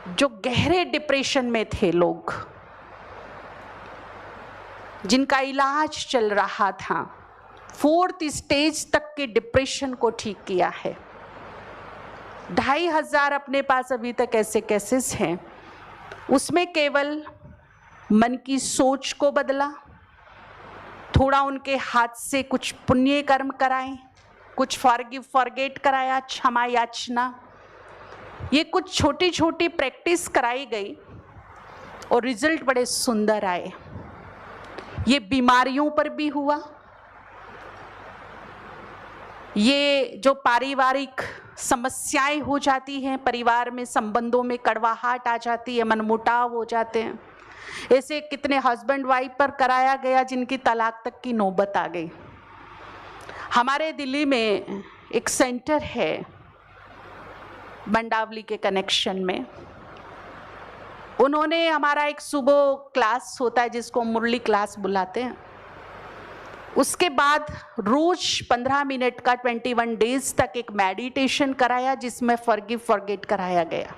जो गहरे डिप्रेशन में थे लोग, जिनका इलाज चल रहा था, 4th स्टेज तक के डिप्रेशन को ठीक किया है। 2500 अपने पास अभी तक ऐसे केसेस हैं। उसमें केवल मन की सोच को बदला, थोड़ा उनके हाथ से कुछ पुण्य कर्म कराए, कुछ फॉरगिव फॉरगेट कराया, क्षमा याचना, ये कुछ छोटी छोटी प्रैक्टिस कराई गई और रिजल्ट बड़े सुंदर आए। ये बीमारियों पर भी हुआ। ये जो पारिवारिक समस्याएं हो जाती हैं, परिवार में संबंधों में कड़वाहट आ जाती है, मनमुटाव हो जाते हैं, ऐसे कितने हस्बैंड वाइफ पर कराया गया जिनकी तलाक तक की नौबत आ गई। हमारे दिल्ली में एक सेंटर है मंडावली के कनेक्शन में, उन्होंने हमारा एक सुबह क्लास होता है जिसको मुरली क्लास बुलाते हैं, उसके बाद रोज 15 मिनट का 21 डेज तक एक मेडिटेशन कराया जिसमें फॉरगिव फॉरगेट कराया गया।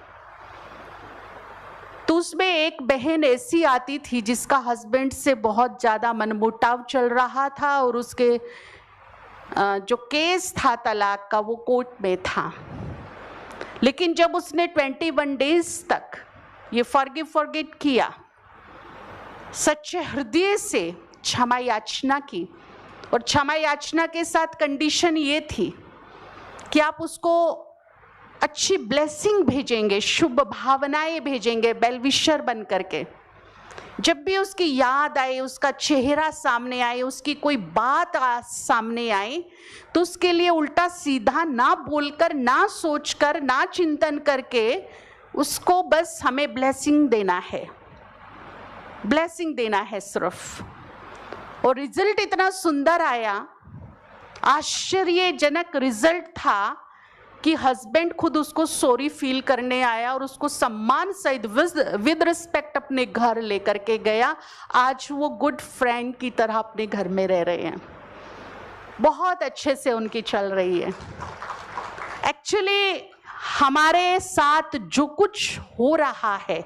तो उसमें एक बहन ऐसी आती थी जिसका हस्बैंड से बहुत ज़्यादा मनमुटाव चल रहा था और उसके जो केस था तलाक का वो कोर्ट में था। लेकिन जब उसने 21 डेज तक ये फॉरगिव फॉरगेट किया, सच्चे हृदय से क्षमा याचना की, और क्षमा याचना के साथ कंडीशन ये थी कि आप उसको अच्छी ब्लेसिंग भेजेंगे, शुभ भावनाएं भेजेंगे वेल विशर बन करके। जब भी उसकी याद आए, उसका चेहरा सामने आए, उसकी कोई बात सामने आए, तो उसके लिए उल्टा सीधा ना बोलकर, ना सोचकर, ना चिंतन करके उसको बस हमें ब्लेसिंग देना है, ब्लेसिंग देना है सिर्फ। और रिजल्ट इतना सुंदर आया, आश्चर्यजनक रिजल्ट था कि हस्बैंड खुद उसको सॉरी फील करने आया और उसको सम्मान सहित विद रिस्पेक्ट अपने घर लेकर के गया। आज वो गुड फ्रेंड की तरह अपने घर में रह रहे हैं, बहुत अच्छे से उनकी चल रही है। एक्चुअली हमारे साथ जो कुछ हो रहा है,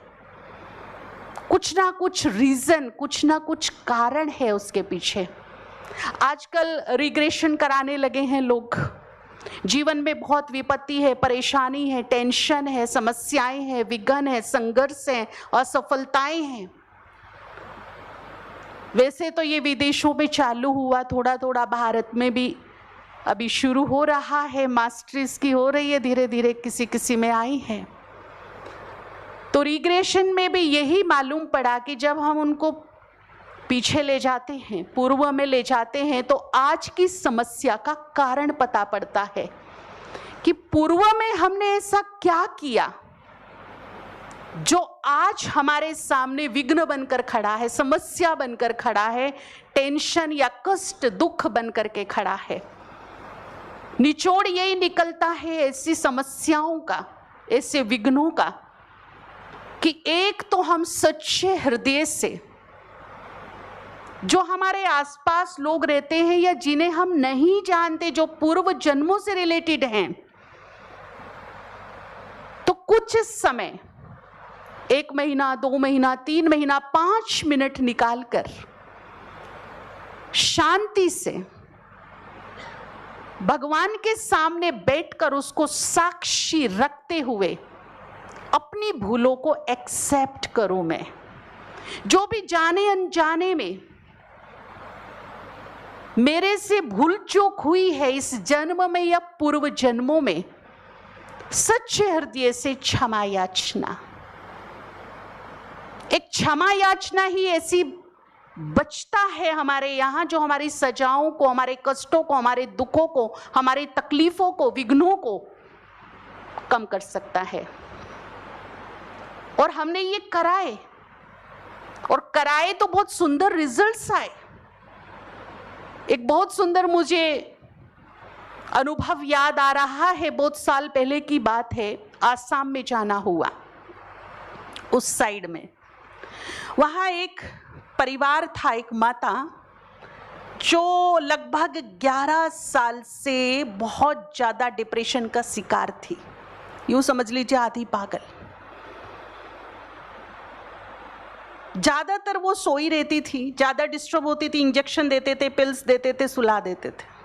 कुछ ना कुछ रीजन, कुछ ना कुछ कारण है उसके पीछे। आजकल रिग्रेशन कराने लगे हैं लोग। जीवन में बहुत विपत्ति है, परेशानी है, टेंशन है, समस्याएं हैं, विघ्न है, संघर्ष है, असफलताएं हैं। वैसे तो ये विदेशों में चालू हुआ, थोड़ा थोड़ा भारत में भी अभी शुरू हो रहा है, मास्टर्स की हो रही है, धीरे धीरे किसी किसी में आई है। तो रिग्रेशन में भी यही मालूम पड़ा कि जब हम उनको पीछे ले जाते हैं, पूर्व में ले जाते हैं, तो आज की समस्या का कारण पता पड़ता है कि पूर्व में हमने ऐसा क्या किया जो आज हमारे सामने विघ्न बनकर खड़ा है, समस्या बनकर खड़ा है, टेंशन या कष्ट, दुख बनकर के खड़ा है। निचोड़ यही निकलता है ऐसी समस्याओं का, ऐसे विघ्नों का, कि एक तो हम सच्चे हृदय से, जो हमारे आसपास लोग रहते हैं या जिन्हें हम नहीं जानते, जो पूर्व जन्मों से रिलेटेड हैं, तो कुछ समय, 1 महीना, 2 महीना, 3 महीना, 5 मिनट निकालकर शांति से भगवान के सामने बैठकर उसको साक्षी रखते हुए अपनी भूलों को एक्सेप्ट करूं मैं। जो भी जाने अनजाने में मेरे से भूल चूक हुई है इस जन्म में या पूर्व जन्मों में, सच्चे हृदय से क्षमा याचना। एक क्षमा याचना ही ऐसी बचता है हमारे यहाँ, जो हमारी सजाओं को, हमारे कष्टों को, हमारे दुखों को, हमारी तकलीफों को, विघ्नों को कम कर सकता है। और हमने ये कराए, और कराए तो बहुत सुंदर रिजल्ट्स आए। एक बहुत सुंदर मुझे अनुभव याद आ रहा है, बहुत साल पहले की बात है। आसाम में जाना हुआ, उस साइड में, वहाँ एक परिवार था, एक माता जो लगभग 11 साल से बहुत ज़्यादा डिप्रेशन का शिकार थी, यूँ समझ लीजिए आधी पागल। ज्यादातर वो सोई रहती थी, ज्यादा डिस्टर्ब होती थी, इंजेक्शन देते थे, पिल्स देते थे, सुला देते थे।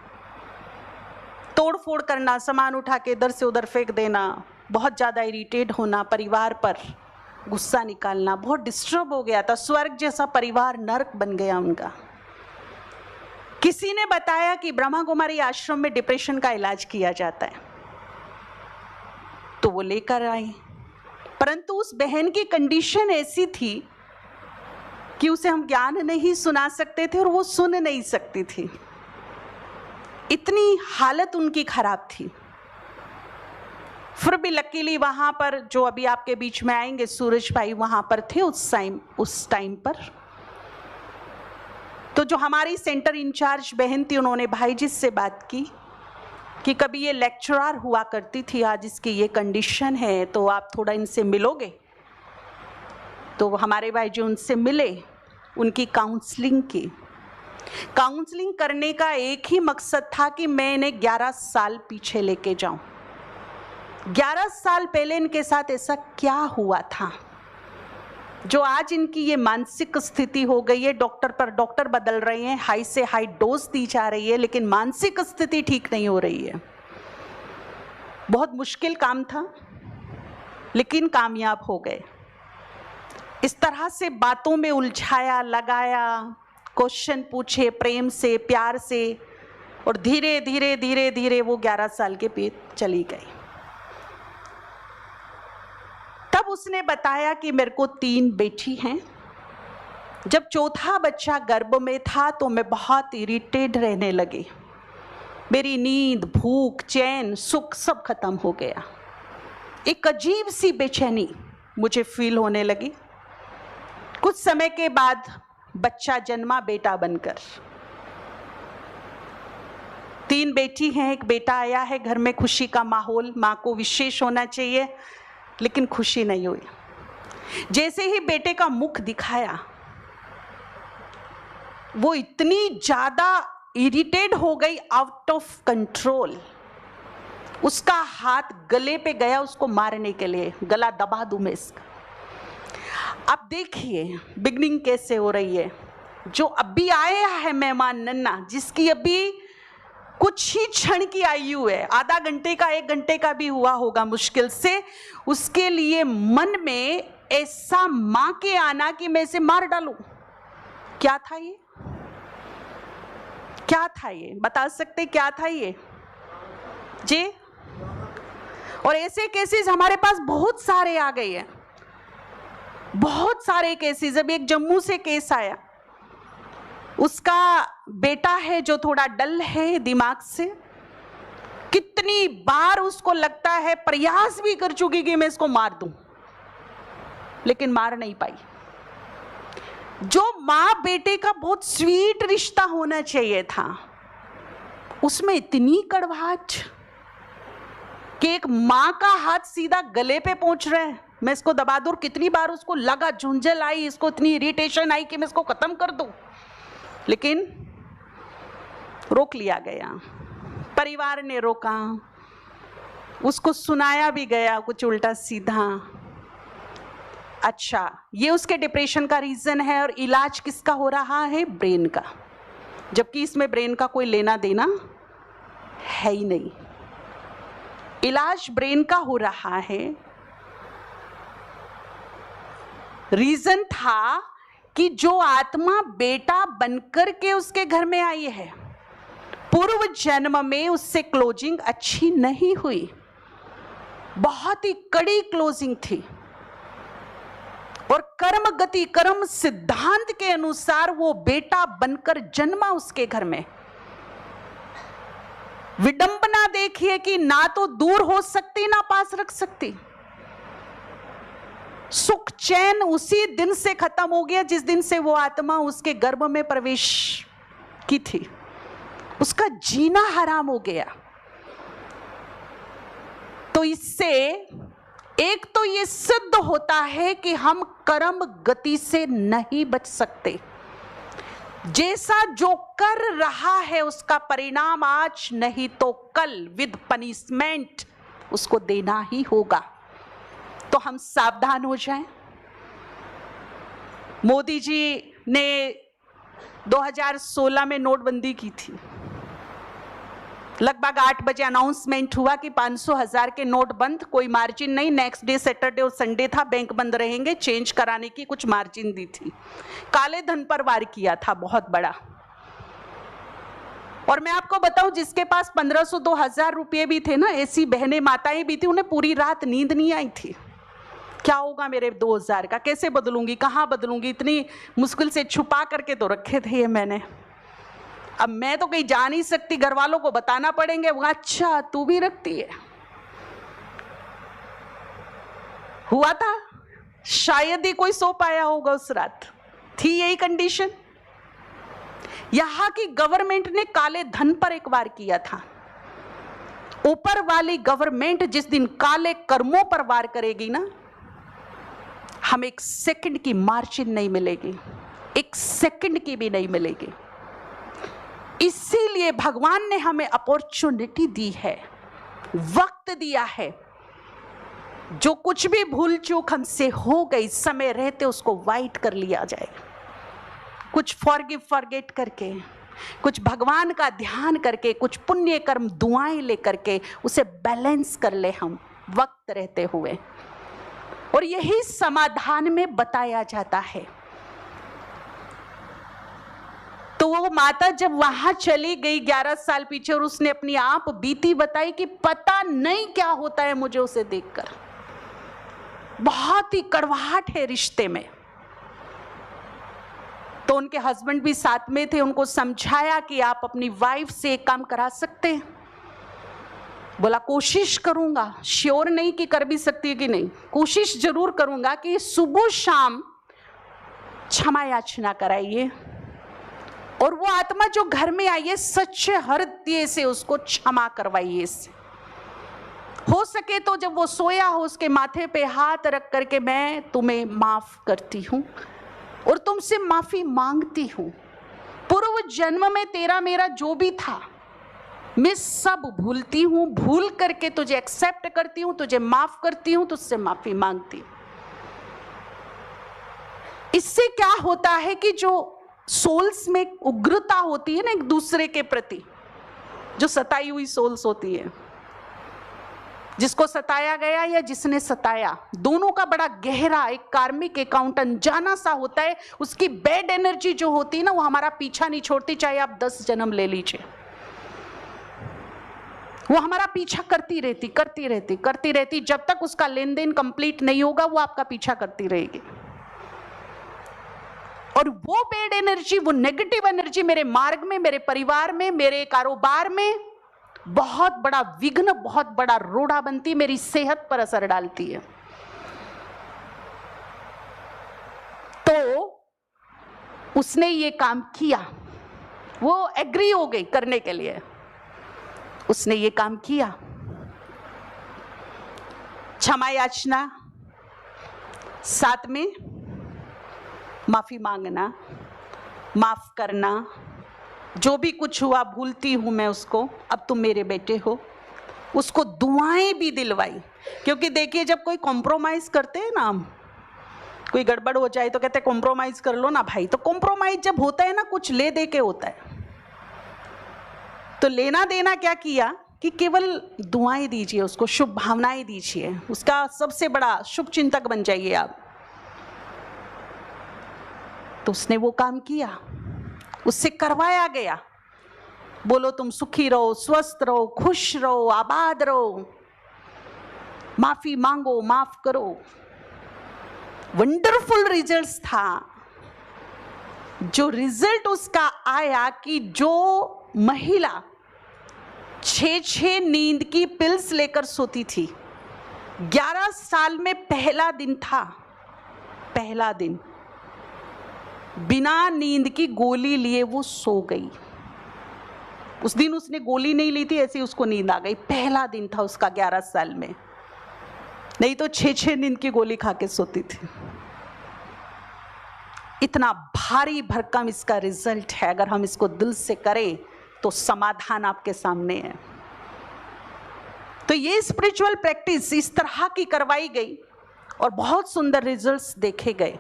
तोड़ फोड़ करना, सामान उठा के इधर से उधर फेंक देना, बहुत ज्यादा इरिटेट होना, परिवार पर गुस्सा निकालना, बहुत डिस्टर्ब हो गया था। स्वर्ग जैसा परिवार नरक बन गया उनका। किसी ने बताया कि ब्रह्मा कुमारी आश्रम में डिप्रेशन का इलाज किया जाता है, तो वो लेकर आई। परंतु उस बहन की कंडीशन ऐसी थी कि उसे हम ज्ञान नहीं सुना सकते थे और वो सुन नहीं सकती थी, इतनी हालत उनकी खराब थी। फिर भी लकीली वहां पर जो अभी आपके बीच में आएंगे, सूरज भाई वहां पर थे उस टाइम पर। तो जो हमारी सेंटर इंचार्ज बहन थी, उन्होंने भाई जी से बात की कि कभी ये लेक्चरर हुआ करती थी, आज इसकी ये कंडीशन है, तो आप थोड़ा इनसे मिलोगे। तो हमारे भाई जी उनसे मिले, उनकी काउंसलिंग की। काउंसलिंग करने का एक ही मकसद था कि मैं इन्हें 11 साल पीछे लेके जाऊं। 11 साल पहले इनके साथ ऐसा क्या हुआ था जो आज इनकी ये मानसिक स्थिति हो गई है। डॉक्टर पर डॉक्टर बदल रहे हैं, हाई से हाई डोज दी जा रही है, लेकिन मानसिक स्थिति ठीक नहीं हो रही है। बहुत मुश्किल काम था, लेकिन कामयाब हो गए। इस तरह से बातों में उलझाया, लगाया, क्वेश्चन पूछे प्रेम से, प्यार से, और धीरे धीरे धीरे धीरे वो 11 साल के पीछे चली गई। तब उसने बताया कि मेरे को 3 बेटी हैं। जब चौथा बच्चा गर्भ में था तो मैं बहुत इरिटेट रहने लगी। मेरी नींद, भूख, चैन, सुख सब खत्म हो गया। एक अजीब सी बेचैनी मुझे फील होने लगी। कुछ समय के बाद बच्चा जन्मा, बेटा बनकर। 3 बेटी हैं, एक बेटा आया है। घर में खुशी का माहौल, माँ को विशेष होना चाहिए, लेकिन खुशी नहीं हुई। जैसे ही बेटे का मुख दिखाया, वो इतनी ज्यादा इरिटेट हो गई, आउट ऑफ कंट्रोल। उसका हाथ गले पे गया उसको मारने के लिए, गला दबा दूं मैं इसका। अब देखिए बिगनिंग कैसे हो रही है। जो अभी आया है मेहमान नन्ना, जिसकी अभी कुछ ही क्षण की आयु है, आधा घंटे का, 1 घंटे का भी हुआ होगा मुश्किल से, उसके लिए मन में ऐसा मां के आना कि मैं इसे मार डालूं। क्या था ये? क्या था ये? बता सकते क्या था ये जी? और ऐसे केसेस हमारे पास बहुत सारे आ गए हैं, बहुत सारे केसेस। अभी एक जम्मू से केस आया, उसका बेटा है जो थोड़ा डल है दिमाग से। कितनी बार उसको लगता है, प्रयास भी कर चुकी कि मैं इसको मार दूं, लेकिन मार नहीं पाई। जो माँ बेटे का बहुत स्वीट रिश्ता होना चाहिए था, उसमें इतनी कड़वाहट कि एक माँ का हाथ सीधा गले पे पहुंच रहा है, मैं इसको दबा दूं। कितनी बार उसको लगा, झुंझल आई, इसको इतनी इरिटेशन आई कि मैं इसको खत्म कर दूं, लेकिन रोक लिया गया। परिवार ने रोका, उसको सुनाया भी गया कुछ उल्टा सीधा। अच्छा, ये उसके डिप्रेशन का रीजन है, और इलाज किसका हो रहा है? ब्रेन का, जबकि इसमें ब्रेन का कोई लेना देना है ही नहीं। इलाज ब्रेन का हो रहा है। रीजन था कि जो आत्मा बेटा बनकर के उसके घर में आई है, पूर्व जन्म में उससे क्लोजिंग अच्छी नहीं हुई, बहुत ही कड़ी क्लोजिंग थी, और कर्म गति, कर्म सिद्धांत के अनुसार वो बेटा बनकर जन्मा उसके घर में। विडंबना देखिए कि ना तो दूर हो सकती, ना पास रख सकती। सुख चैन उसी दिन से खत्म हो गया जिस दिन से वो आत्मा उसके गर्भ में प्रवेश की थी। उसका जीना हराम हो गया। तो इससे एक तो ये सिद्ध होता है कि हम कर्म गति से नहीं बच सकते। जैसा जो कर रहा है उसका परिणाम आज नहीं तो कल विद पनिशमेंट उसको देना ही होगा। तो हम सावधान हो जाएं। मोदी जी ने 2016 में नोटबंदी की थी। लगभग 8 बजे अनाउंसमेंट हुआ कि 500,000 के नोट बंद, कोई मार्जिन नहीं। नेक्स्ट डे सैटरडे और संडे था, बैंक बंद रहेंगे, चेंज कराने की कुछ मार्जिन दी थी। काले धन पर वार किया था बहुत बड़ा। और मैं आपको बताऊं, जिसके पास 1500-2000 रुपये भी थे ना, ऐसी बहनें माताएं भी थी, उन्हें पूरी रात नींद नहीं आई थी। क्या होगा मेरे 2000 का, कैसे बदलूंगी, कहाँ बदलूंगी, इतनी मुश्किल से छुपा करके तो रखे थे ये मैंने। अब मैं तो कहीं जा नहीं सकती, घर वालों को बताना पड़ेंगे। वो अच्छा तू भी रखती है। हुआ था, शायद ही कोई सो पाया होगा उस रात, थी यही कंडीशन। यहां की गवर्नमेंट ने काले धन पर एक वार किया था। ऊपर वाली गवर्नमेंट जिस दिन काले कर्मों पर वार करेगी ना, हमें 1 सेकंड की मार्जिन नहीं मिलेगी, 1 सेकंड की भी नहीं मिलेगी। इसीलिए भगवान ने हमें अपॉर्चुनिटी दी है, वक्त दिया है। जो कुछ भी भूल चूक हमसे हो गई, समय रहते उसको वाइट कर लिया जाए। कुछ फॉरगिव फॉरगेट करके, कुछ भगवान का ध्यान करके, कुछ पुण्य कर्म दुआएं लेकर के उसे बैलेंस कर ले हम वक्त रहते हुए। और यही समाधान में बताया जाता है। तो वो माता जब वहां चली गई 11 साल पीछे, और उसने अपनी आप बीती बताई कि पता नहीं क्या होता है मुझे उसे देखकर। बहुत ही कड़वाहट है रिश्ते में। तो उनके हस्बैंड भी साथ में थे, उनको समझाया कि आप अपनी वाइफ से एक काम करा सकते हैं। बोला कोशिश करूंगा, श्योर नहीं कि कर भी सकती है कि नहीं, कोशिश जरूर करूंगा कि सुबह शाम क्षमा याचना कराइए, और वो आत्मा जो घर में आई है सच्चे हृदय से उसको क्षमा करवाइए। इससे हो सके तो जब वो सोया हो उसके माथे पे हाथ रख करके, मैं तुम्हें माफ करती हूं और तुमसे माफी मांगती हूं। पूर्व जन्म में तेरा मेरा जो भी था मैं सब भूलती हूं, भूल करके तुझे एक्सेप्ट करती हूं, तुझे माफ करती हूं, तुझसे माफी मांगती हूं। इससे क्या होता है कि जो सोल्स में उग्रता होती है ना एक दूसरे के प्रति, जो सताई हुई सोल्स होती है, जिसको सताया गया या जिसने सताया, दोनों का बड़ा गहरा एक कार्मिक अकाउंट अनजाना सा होता है। उसकी बैड एनर्जी जो होती है ना, वो हमारा पीछा नहीं छोड़ती, चाहे आप 10 जन्म ले लीजिए। वो हमारा पीछा करती रहती, जब तक उसका लेन देन कंप्लीट नहीं होगा वो आपका पीछा करती रहेगी। और वो बैड एनर्जी, वो नेगेटिव एनर्जी मेरे मार्ग में, मेरे परिवार में, मेरे कारोबार में बहुत बड़ा विघ्न, बहुत बड़ा रोड़ा बनती, मेरी सेहत पर असर डालती है। तो उसने ये काम किया, वो एग्री हो गई करने के लिए, उसने ये काम किया। क्षमा याचना, साथ में माफी मांगना, माफ करना, जो भी कुछ हुआ भूलती हूं मैं उसको, अब तुम मेरे बेटे हो। उसको दुआएं भी दिलवाई, क्योंकि देखिए जब कोई कॉम्प्रोमाइज करते हैं ना, हम कोई गड़बड़ हो जाए तो कहते हैं कॉम्प्रोमाइज कर लो ना भाई। तो कॉम्प्रोमाइज जब होता है ना, कुछ ले दे के होता है। तो लेना देना क्या किया कि केवल दुआएं दीजिए उसको, शुभ भावनाएं दीजिए, उसका सबसे बड़ा शुभ चिंतक बन जाइए आप। तो उसने वो काम किया, उससे करवाया गया। बोलो तुम सुखी रहो, स्वस्थ रहो, खुश रहो, आबाद रहो, माफी मांगो, माफ करो। वंडरफुल रिजल्ट्स था। जो रिजल्ट उसका आया कि जो महिला 6 नींद की पिल्स लेकर सोती थी, 11 साल में पहला दिन था, पहला दिन बिना नींद की गोली लिए वो सो गई। उस दिन उसने गोली नहीं ली थी, ऐसे उसको नींद आ गई। पहला दिन था उसका 11 साल में, नहीं तो 6 नींद की गोली खा के सोती थी। इतना भारी भरकम इसका रिजल्ट है। अगर हम इसको दिल से करें तो समाधान आपके सामने है। तो ये स्पिरिचुअल प्रैक्टिस इस तरह की करवाई गई और बहुत सुंदर रिजल्ट्स देखे गए।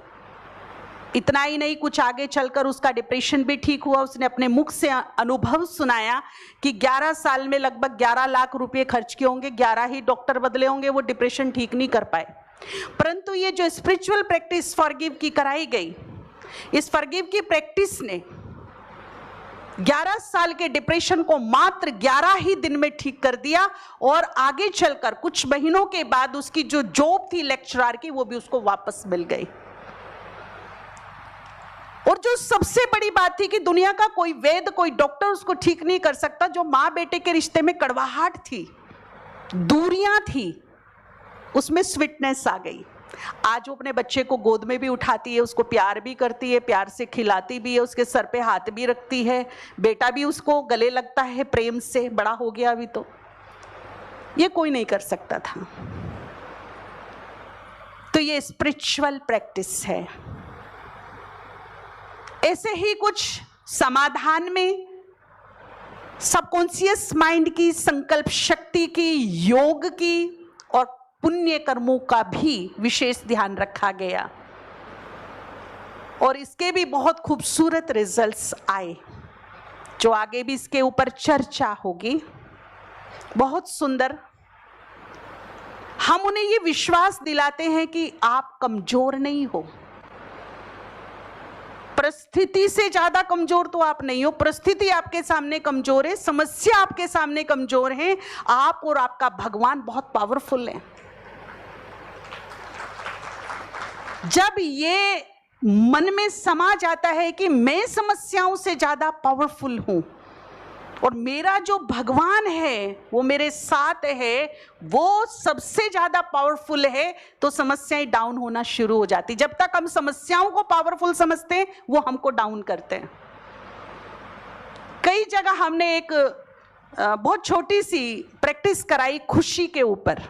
इतना ही नहीं, कुछ आगे चलकर उसका डिप्रेशन भी ठीक हुआ। उसने अपने मुख से अनुभव सुनाया कि 11 साल में लगभग 11 लाख रुपए खर्च किए होंगे, 11 ही डॉक्टर बदले होंगे, वो डिप्रेशन ठीक नहीं कर पाए। परंतु ये जो स्पिरिचुअल प्रैक्टिस फॉरगिव की कराई गई, इस फॉरगिव की प्रैक्टिस ने 11 साल के डिप्रेशन को मात्र 11 ही दिन में ठीक कर दिया। और आगे चलकर कुछ महीनों के बाद उसकी जो जॉब थी लेक्चरर की, वो भी उसको वापस मिल गई। और जो सबसे बड़ी बात थी कि दुनिया का कोई वैद्य, कोई डॉक्टर उसको ठीक नहीं कर सकता। जो माँ बेटे के रिश्ते में कड़वाहट थी, दूरियां थी, उसमें स्वीटनेस आ गई। आज वो अपने बच्चे को गोद में भी उठाती है, उसको प्यार भी करती है, प्यार से खिलाती भी है, उसके सर पे हाथ भी रखती है, बेटा भी उसको गले लगता है प्रेम से, बड़ा हो गया अभी तो। ये कोई नहीं कर सकता था। तो ये स्पिरिचुअल प्रैक्टिस है। ऐसे ही कुछ समाधान में सबकॉन्शियस माइंड की, संकल्प शक्ति की, योग की और पुण्य कर्मों का भी विशेष ध्यान रखा गया। और इसके भी बहुत खूबसूरत रिजल्ट्स आए, जो आगे भी इसके ऊपर चर्चा होगी। बहुत सुंदर। हम उन्हें ये विश्वास दिलाते हैं कि आप कमजोर नहीं हो। परिस्थिति से ज्यादा कमजोर तो आप नहीं हो। परिस्थिति आपके सामने कमजोर है, समस्या आपके सामने कमजोर है, आप और आपका भगवान बहुत पावरफुल है। जब ये मन में समा जाता है कि मैं समस्याओं से ज्यादा पावरफुल हूं और मेरा जो भगवान है वो मेरे साथ है, वो सबसे ज्यादा पावरफुल है, तो समस्याएं डाउन होना शुरू हो जाती। जब तक हम समस्याओं को पावरफुल समझते हैं, वो हमको डाउन करते हैं। कई जगह हमने एक बहुत छोटी सी प्रैक्टिस कराई खुशी के ऊपर,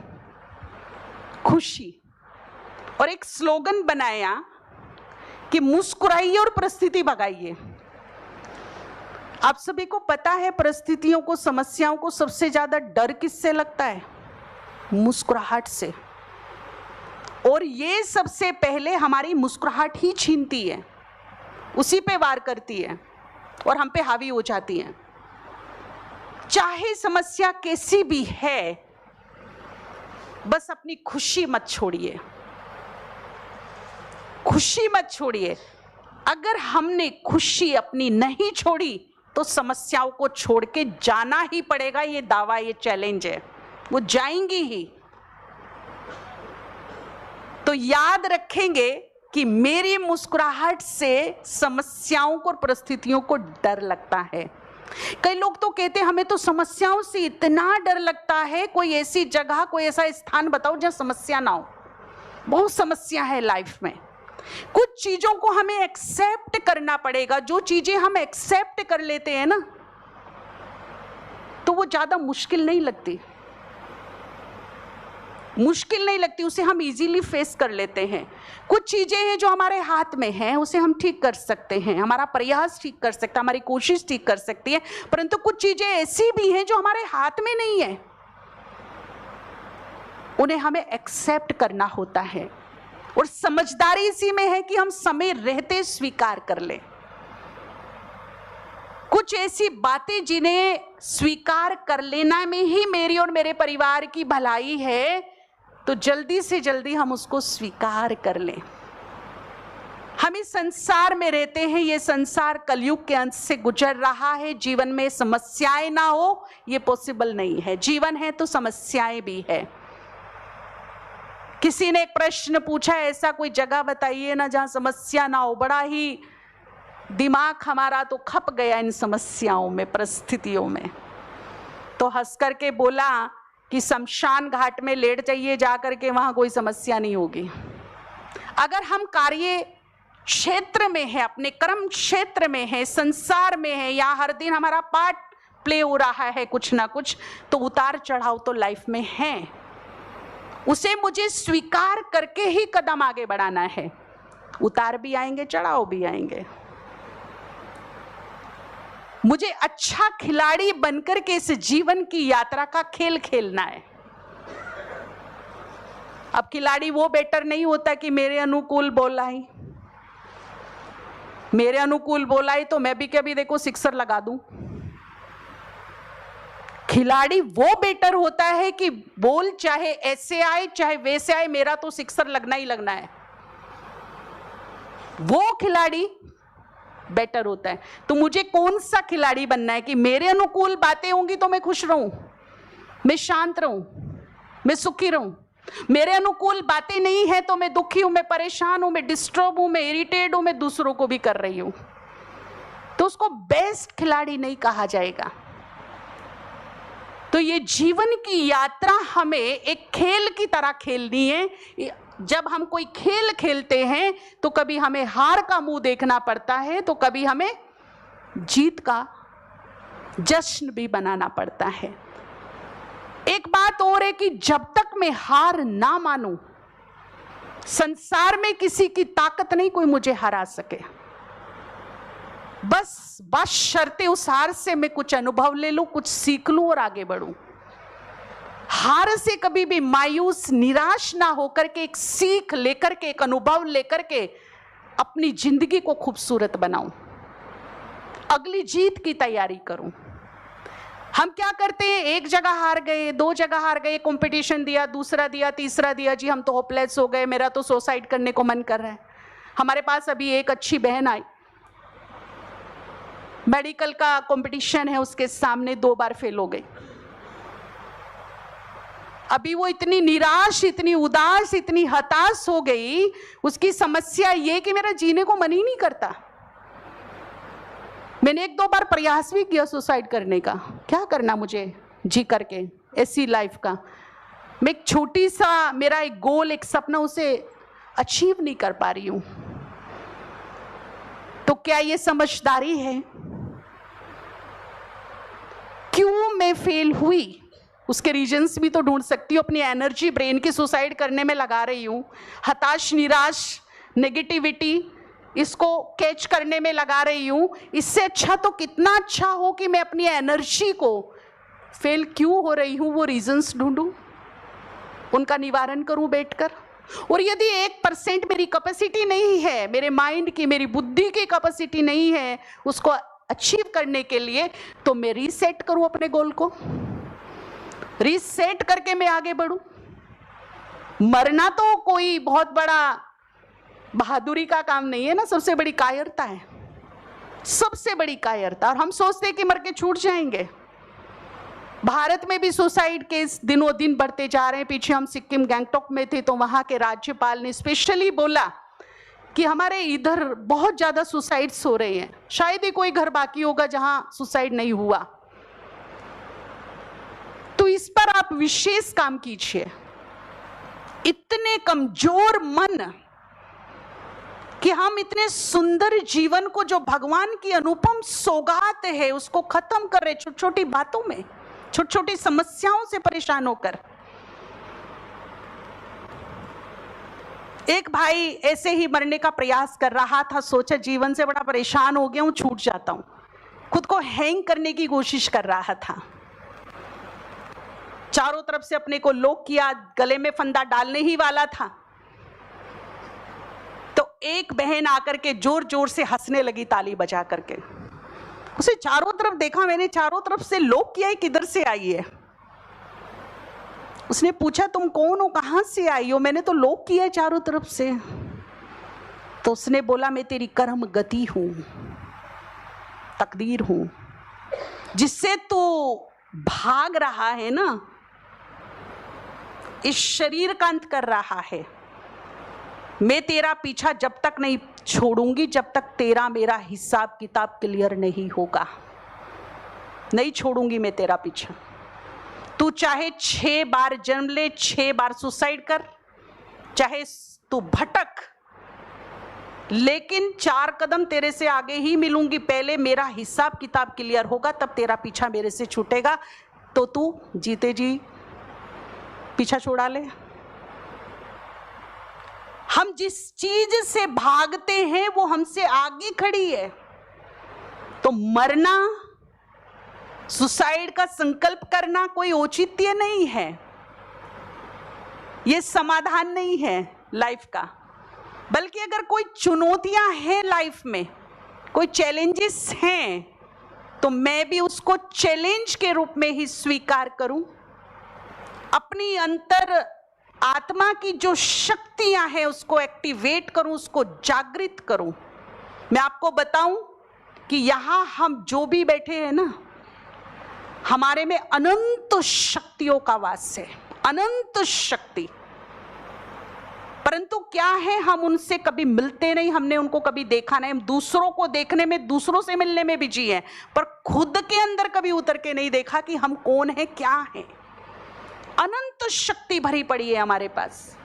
खुशी, और एक स्लोगन बनाया कि मुस्कुराइए और परिस्थिति भगाइए। आप सभी को पता है परिस्थितियों को, समस्याओं को सबसे ज्यादा डर किससे लगता है? मुस्कुराहट से। और ये सबसे पहले हमारी मुस्कुराहट ही छीनती है, उसी पे वार करती है और हम पे हावी हो जाती है। चाहे समस्या कैसी भी है, बस अपनी खुशी मत छोड़िए, खुशी मत छोड़िए। अगर हमने खुशी अपनी नहीं छोड़ी तो समस्याओं को छोड़ के जाना ही पड़ेगा। ये दावा, ये चैलेंज है, वो जाएंगी ही। तो याद रखेंगे कि मेरी मुस्कुराहट से समस्याओं को और परिस्थितियों को डर लगता है। कई लोग तो कहते हैं हमें तो समस्याओं से इतना डर लगता है, कोई ऐसी जगह, कोई ऐसा स्थान बताओ जहां समस्या ना हो। बहुत समस्या है लाइफ में। कुछ चीजों को हमें एक्सेप्ट करना पड़ेगा। जो चीजें हम एक्सेप्ट कर लेते हैं ना, तो वो ज्यादा मुश्किल नहीं लगती, मुश्किल नहीं लगती, उसे हम इजीली फेस कर लेते हैं। कुछ चीजें हैं जो हमारे हाथ में हैं, उसे हम ठीक कर सकते हैं, हमारा प्रयास ठीक कर सकता है, हमारी कोशिश ठीक कर सकती है। परंतु कुछ चीजें ऐसी भी हैं जो हमारे हाथ में नहीं है, उन्हें हमें एक्सेप्ट करना होता है। और समझदारी इसी में है कि हम समय रहते स्वीकार कर लें। कुछ ऐसी बातें जिन्हें स्वीकार कर लेना में ही मेरी और मेरे परिवार की भलाई है, तो जल्दी से जल्दी हम उसको स्वीकार कर लें। हम इस संसार में रहते हैं, ये संसार कलयुग के अंत से गुजर रहा है। जीवन में समस्याएं ना हो ये पॉसिबल नहीं है। जीवन है तो समस्याएं भी है। किसी ने एक प्रश्न पूछा, ऐसा कोई जगह बताइए ना जहां समस्या ना हो। बड़ा ही दिमाग हमारा तो खप गया इन समस्याओं में, परिस्थितियों में। तो हंस करके बोला कि शमशान घाट में लेट जाइए जाकर के, वहां कोई समस्या नहीं होगी। अगर हम कार्य क्षेत्र में है, अपने कर्म क्षेत्र में है, संसार में है, या हर दिन हमारा पार्ट प्ले हो रहा है कुछ ना कुछ, तो उतार चढ़ाव तो लाइफ में है। उसे मुझे स्वीकार करके ही कदम आगे बढ़ाना है। उतार भी आएंगे, चढ़ाव भी आएंगे। मुझे अच्छा खिलाड़ी बनकर के इस जीवन की यात्रा का खेल खेलना है। अब खिलाड़ी वो बेटर नहीं होता कि मेरे अनुकूल बॉल आई, मेरे अनुकूल बोला ही तो मैं भी कभी देखो सिक्सर लगा दूं। खिलाड़ी वो बेटर होता है कि बॉल चाहे ऐसे आए चाहे वैसे आए, मेरा तो सिक्सर लगना ही लगना है, वो खिलाड़ी बेटर होता है। तो मुझे कौन सा खिलाड़ी बनना है कि मेरे अनुकूल बातें होंगी तो मैं खुश रहूं, मैं शांत रहूं, मैं सुखी रहूं। मेरे अनुकूल बातें नहीं है तो मैं दुखी हूं, मैं परेशान हूं, मैं डिस्टर्ब हूं, मैं इरिटेट हूं, मैं दूसरों को भी कर रही हूं, तो उसको बेस्ट खिलाड़ी नहीं कहा जाएगा। तो ये जीवन की यात्रा हमें एक खेल की तरह खेलनी है। जब हम कोई खेल खेलते हैं तो कभी हमें हार का मुंह देखना पड़ता है, तो कभी हमें जीत का जश्न भी बनाना पड़ता है। एक बात और है कि जब तक मैं हार ना मानूं, संसार में किसी की ताकत नहीं कोई मुझे हरा सके। बस शर्ते उस हार से मैं कुछ अनुभव ले लूं, कुछ सीख लूं और आगे बढ़ूं। हार से कभी भी मायूस निराश ना होकर के एक सीख लेकर के, एक अनुभव लेकर के अपनी जिंदगी को खूबसूरत बनाऊं, अगली जीत की तैयारी करूं। हम क्या करते हैं, एक जगह हार गए, दो जगह हार गए, कंपटीशन दिया, दूसरा दिया, तीसरा दिया, जी हम तो होपलेस हो गए, मेरा तो सुसाइड करने को मन कर रहा है। हमारे पास अभी एक अच्छी बहन आई, मेडिकल का कंपटीशन है, उसके सामने 2 बार फेल हो गई। अभी वो इतनी निराश, इतनी उदास, इतनी हताश हो गई, उसकी समस्या ये कि मेरा जीने को मन ही नहीं करता। मैंने 1-2 बार प्रयास भी किया सुसाइड करने का, क्या करना मुझे जी करके ऐसी लाइफ का। मैं एक छोटी सा, मेरा एक गोल, एक सपना, उसे अचीव नहीं कर पा रही हूं। तो क्या ये समझदारी है? क्यों मैं फेल हुई, उसके रीजंस भी तो ढूंढ सकती हूँ। अपनी एनर्जी ब्रेन की सुसाइड करने में लगा रही हूँ, हताश, निराश, नेगेटिविटी, इसको कैच करने में लगा रही हूँ। इससे अच्छा तो कितना अच्छा हो कि मैं अपनी एनर्जी को फेल क्यों हो रही हूँ वो रीजंस ढूंढूं, उनका निवारण करूं बैठकर। और यदि 1% मेरी कैपेसिटी नहीं है, मेरे माइंड की, मेरी बुद्धि की कैपेसिटी नहीं है उसको अचीव करने के लिए, तो मैं रीसेट करूं अपने गोल को, रीसेट करके मैं आगे बढ़ूं। मरना तो कोई बहुत बड़ा बहादुरी का काम नहीं है ना, सबसे बड़ी कायरता है, सबसे बड़ी कायरता। और हम सोचते हैं कि मर के छूट जाएंगे। भारत में भी सुसाइड केस दिनों दिन बढ़ते जा रहे हैं। पीछे हम सिक्किम गैंगटॉक में थे तो वहां के राज्यपाल ने स्पेशली बोला कि हमारे इधर बहुत ज्यादा सुसाइड्स हो रहे हैं, शायद ही कोई घर बाकी होगा जहां सुसाइड नहीं हुआ। तो इस पर आप विशेष काम कीजिए। इतने कमजोर मन कि हम इतने सुंदर जीवन को, जो भगवान की अनुपम सौगात है, उसको खत्म कर रहे छोटी छोटी बातों में, छोटी छोटी समस्याओं से परेशान होकर। एक भाई ऐसे ही मरने का प्रयास कर रहा था, सोचा जीवन से बड़ा परेशान हो गया हूं, छूट जाता हूं, खुद को हैंग करने की कोशिश कर रहा था। चारों तरफ से अपने को लॉक किया, गले में फंदा डालने ही वाला था, तो एक बहन आकर के जोर जोर से हंसने लगी, ताली बजा करके। उसे चारों तरफ देखा मैंने, चारों तरफ से लॉक किया है, किधर से आई है? उसने पूछा तुम कौन हो, कहां से आई हो? मैंने तो लॉक किया है चारों तरफ से। तो उसने बोला मैं तेरी कर्म गति हूं, तकदीर हूं, जिससे तू भाग रहा है ना, इस शरीर का अंत कर रहा है। मैं तेरा पीछा जब तक नहीं छोड़ूंगी जब तक तेरा मेरा हिसाब किताब क्लियर नहीं होगा। नहीं छोड़ूंगी मैं तेरा पीछा। तू चाहे 6 बार जन्म ले, 6 बार सुसाइड कर, चाहे तू भटक, लेकिन 4 कदम तेरे से आगे ही मिलूंगी। पहले मेरा हिसाब किताब क्लियर होगा, तब तेरा पीछा मेरे से छूटेगा। तो तू जीते जी पीछा छोड़ा ले। हम जिस चीज से भागते हैं वो हमसे आगे खड़ी है। तो मरना, सुसाइड का संकल्प करना कोई औचित्य नहीं है, ये समाधान नहीं है लाइफ का। बल्कि अगर कोई चुनौतियां हैं लाइफ में, कोई चैलेंजेस हैं तो मैं भी उसको चैलेंज के रूप में ही स्वीकार करूं, अपनी अंतर आत्मा की जो शक्तियां हैं उसको एक्टिवेट करूं, उसको जागृत करूं। मैं आपको बताऊं कि यहां हम जो भी बैठे हैं ना, हमारे में अनंत शक्तियों का वास है, अनंत शक्ति। परंतु क्या है, हम उनसे कभी मिलते नहीं, हमने उनको कभी देखा नहीं। हम दूसरों को देखने में, दूसरों से मिलने में बिजी हैं, पर खुद के अंदर कभी उतर के नहीं देखा कि हम कौन हैं, क्या हैं। अनंत शक्ति भरी पड़ी है हमारे पास।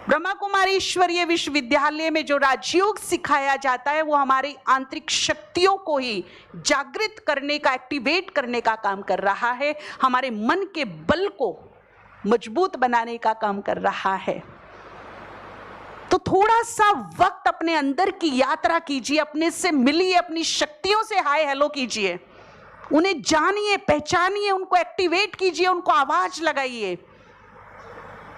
ब्रह्मा कुमारी ईश्वरीय विश्वविद्यालय में जो राजयोग सिखाया जाता है वो हमारी आंतरिक शक्तियों को ही जागृत करने का, एक्टिवेट करने का काम कर रहा है, हमारे मन के बल को मजबूत बनाने का काम कर रहा है। तो थोड़ा सा वक्त अपने अंदर की यात्रा कीजिए, अपने से मिलिए, अपनी शक्तियों से हाय हेलो कीजिए, उन्हें जानिए, पहचानिए, उनको एक्टिवेट कीजिए, उनको आवाज लगाइए।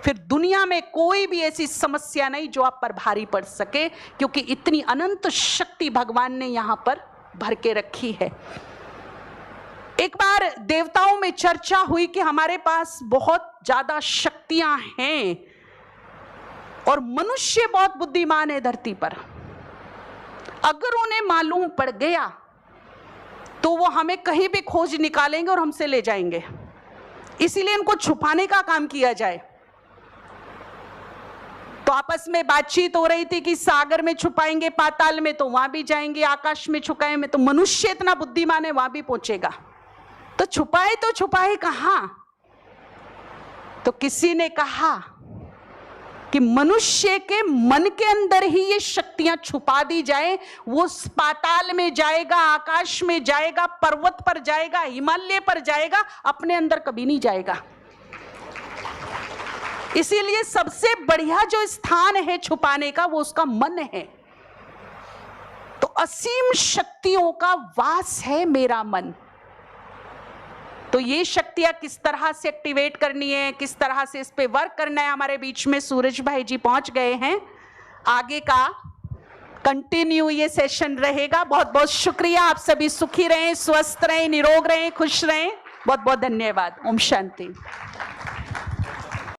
फिर दुनिया में कोई भी ऐसी समस्या नहीं जो आप पर भारी पड़ सके, क्योंकि इतनी अनंत शक्ति भगवान ने यहां पर भर के रखी है। एक बार देवताओं में चर्चा हुई कि हमारे पास बहुत ज्यादा शक्तियां हैं और मनुष्य बहुत बुद्धिमान है धरती पर। अगर उन्हें मालूम पड़ गया तो वो हमें कहीं भी खोज निकालेंगे और हमसे ले जाएंगे, इसीलिए इनको छुपाने का काम किया जाए। तो आपस में बातचीत हो रही थी कि सागर में छुपाएंगे, पाताल में तो वहां भी जाएंगे, आकाश में छुपाएंगे तो मनुष्य इतना बुद्धिमान है वहां भी पहुंचेगा। तो छुपाए कहां? तो किसी ने कहा कि मनुष्य के मन के अंदर ही ये शक्तियां छुपा दी जाए, वो पाताल में जाएगा, आकाश में जाएगा, पर्वत पर जाएगा, हिमालय पर जाएगा, अपने अंदर कभी नहीं जाएगा। इसीलिए सबसे बढ़िया जो स्थान है छुपाने का वो उसका मन है। तो असीम शक्तियों का वास है मेरा मन। तो ये शक्तियां किस तरह से एक्टिवेट करनी है, किस तरह से इस पे वर्क करना है, हमारे बीच में सूरज भाई जी पहुंच गए हैं। आगे का कंटिन्यू ये सेशन रहेगा। बहुत बहुत शुक्रिया। आप सभी सुखी रहें, स्वस्थ रहें, निरोग रहें, खुश रहें। बहुत बहुत धन्यवाद। ओम शांति।